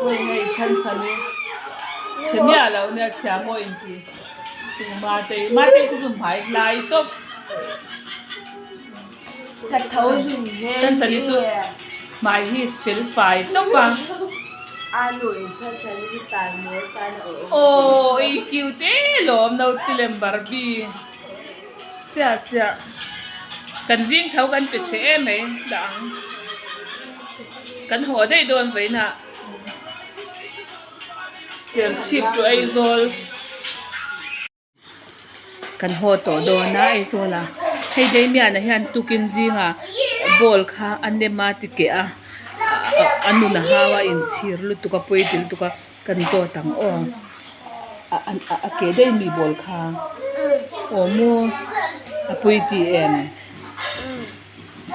ôi ngày chân chân đi chém nhà lâu nè chém mồi gì mà tây cái dùng phải lại tốt thật thấu dùng chân chân đi chút mai hi phil phải tốt bằng anu chân chân đi tàn muối tàn ở ôi cute lom đâu tlem Barbie chà chà cần riêng thấu cần bị chế mấy đặng cần hồ đây đồn vậy nè serchhip cho Aizawl cần hồ tổ đồ na Aizawl à hay đây miền này han tukin riêng à bol kha anh em mà tike à anu na hawa in chir lu tuka poi til tuka kan zo tang o a ke dai mi bol kha o mo a poi ti em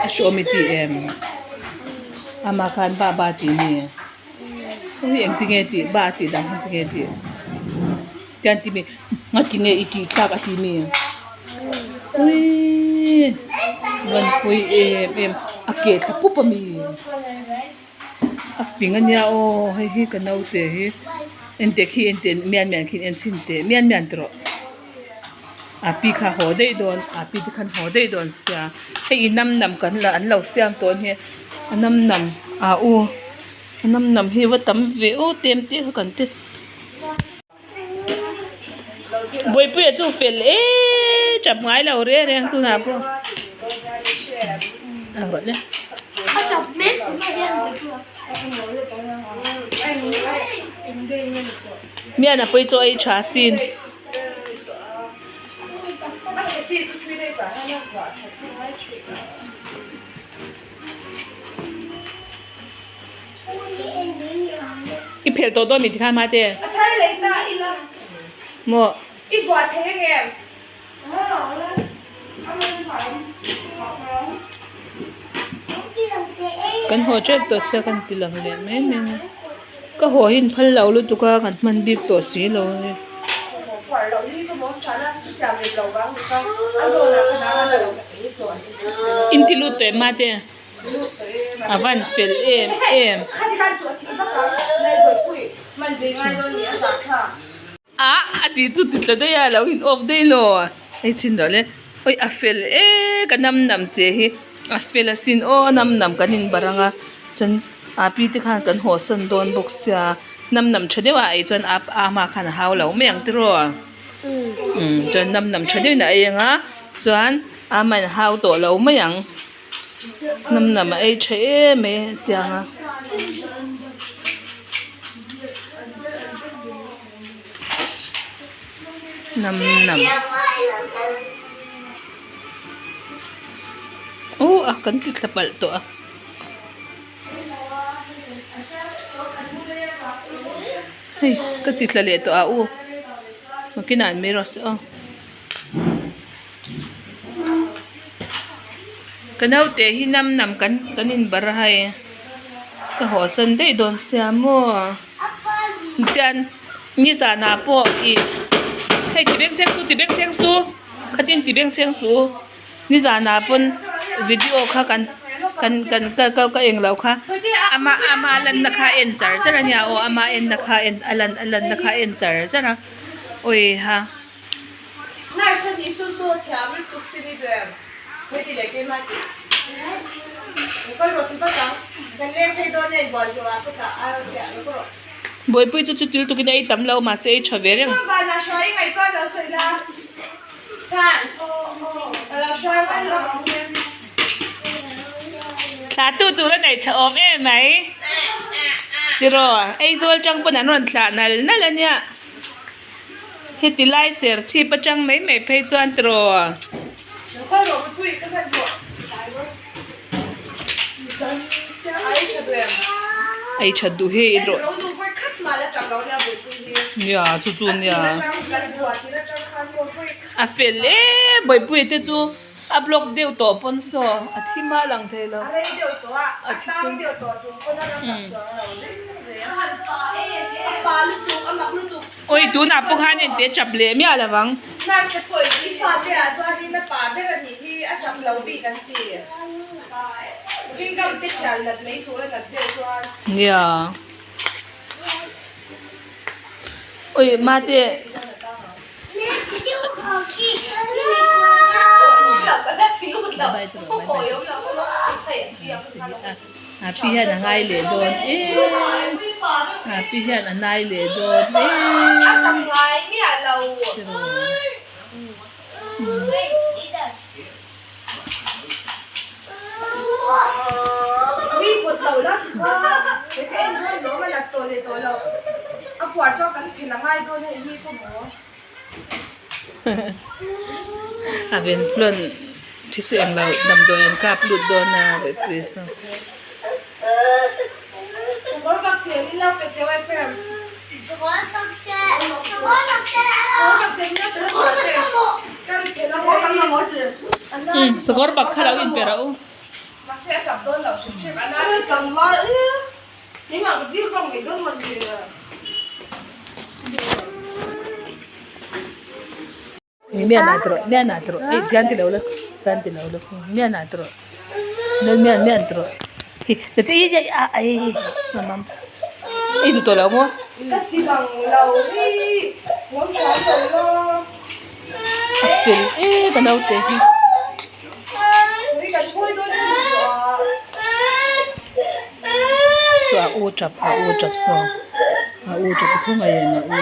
a show mi ti em ama khan ba ti ni ui em ti nge ti ba ti dang ti nge ti tian ti mi ngati nge iki tak ati mi ui wan poi em a ke thapu pa mi a finga o hi kanau te hi ente khi ente mian khi en chin te mian tro a pi kha ho dei don a pi ti khan ho dei don sia hei nam kan la an lo siam ton he nam a u nam hi wa tam ve o tem te kan te boi pu chu fel chap ngai lo re tu na po à gọi lên miền là bây giờ ai trả xin cái phèo to to mình thì khai mai thế mua ít quả thế em kan ho chet to sa kan tilang le men ka ho hin phal lo lu tu ka kan man bip to si lo in ti lu te ma te avan fel em ati chu ti tla da ya lo in off day lo ai chin do le oi a fel ka nam te hi a fel asin o nam kanin baranga chan a pi ti khan kan hawsan don boxya nam chadewa ai chan a ma khan haw lo meng ti ro chan nam chade na ainga chuan a man haw to lo mayang nam ai che me tianga nam kan ti thlapal to a hey ka ti thlale to a makinan me ros kanau te hi nam kanin bar hai ka hawsan dei don siamo jan ni za na po i hey ti beng cheng su khatin ti beng cheng su ni za na pon video kha kan eng lo kha ama lan na kha en char chara nya o ama en na kha en alan na kha en char chara oi ha nar sa ni su thiam tuk si ni de hoi ti le ke ma ti ko roti pa ta kan le phei do ne bol jo a sa ta a sia ko boi pui chu til tu ki nei tam lo ma se chave reng ba na shoi ngai to lo sai la chance la shoi ba lo thả tu ra này chờ ôm em mày thì rồi Aizawl trăng bên anh còn thả nè là nha hết tí lại serchhip bắt trăng mấy mày phê cho anh rồi ai chặt đủ hết rồi nhà chú nhà à phê lẽ bởi bùi thế chú a block deu to pon so a thima lang thelo a deu to a thim deu to chu pon na pa lu tu a mak lu tu oi tu na pu khan en te chap le mi ala wang na se poi ki fa te a to ni na pa be ni hi a cham lo bi kan ti jingam te chal lat mai tu lat deu to ya ôi mà thế bye à pi hiện là ngay lệ đồn à pi hiện là ngay lệ đồn một đầu đó cái em hơi nó mà đặt tôi là quạt cho cái thì là ngay thôi này đi không có à bên flon chỉ sự em là nằm đôi anh cáp lụt đồn à vậy please có bác sĩ đi lau cái tiêu FM sekarang bakal lagi perau mà sẽ chọc đôi đầu serchhip anh ấy cầm vào nhưng mà cái tiêu không thì đôi mình thì mian atro ganti lalu mian atro mian atro kecil aja mamam itu tolong mo cái gì bằng lầu đi muốn chọn đầu lo apel tanaw te cái thui đôi đi so a uchap so a uchap ko ngayon na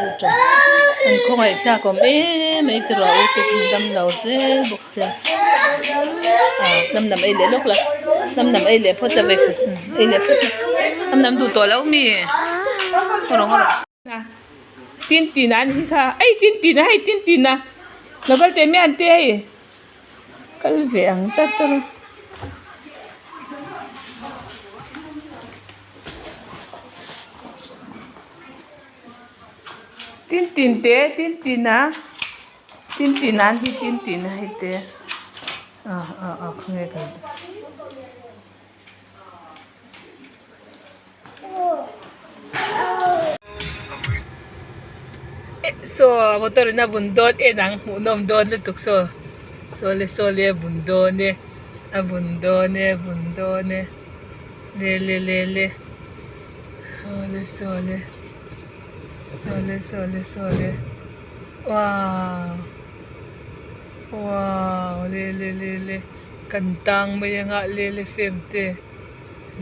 uchap an ko ngai sa ko mấy tro utek dam law se boxe nam ai le lok la nam ai le phot ve ai le phot nam du to law mi korong na tin an hi kha ai tin na lagal te mi an te ai kal ve ang tat to tin na hi tin na hi te không nghe cái so motor na bundot nang unom don na tukso sole bundone abundone le sole wow le kantang may nga le femte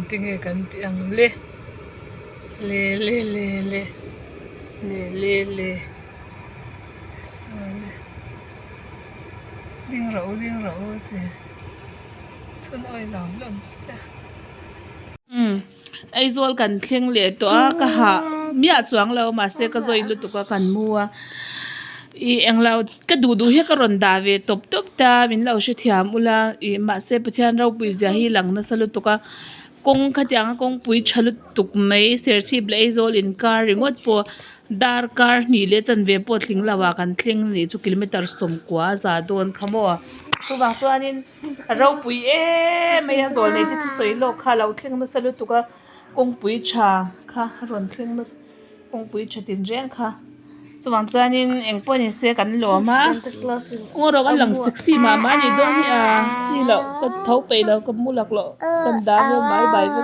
tinge kanti ang le ding rau te thun oi lam sa Aizawl kan thleng le to a ka ha mia chuang lo ma se ka zoi lu tu ka kan mua I englau ka du he ka ron da ve top ta min lo she thiam ula I ma se pathian ro pui ja hi lang na salu tu ka kong khatyang kong pui chalut tuk mai serchhip le Aizawl in car ringot po dar car ni le chan ve po thling lawa kan thleng ni chu kilometer som kwa za don khamo tu wang chuanin ro pui mai Aizawl nei ti thu soi lo kha lo thleng na salu tu ka kong pui cha kha ron thleng na kong pui chatin reng kha chuwang chuanin engpon in se kan lo ma ngoro kan lang sexy ma ni do hi chi lo ka thau pe lo ka mulak lo kan da he mai bai ko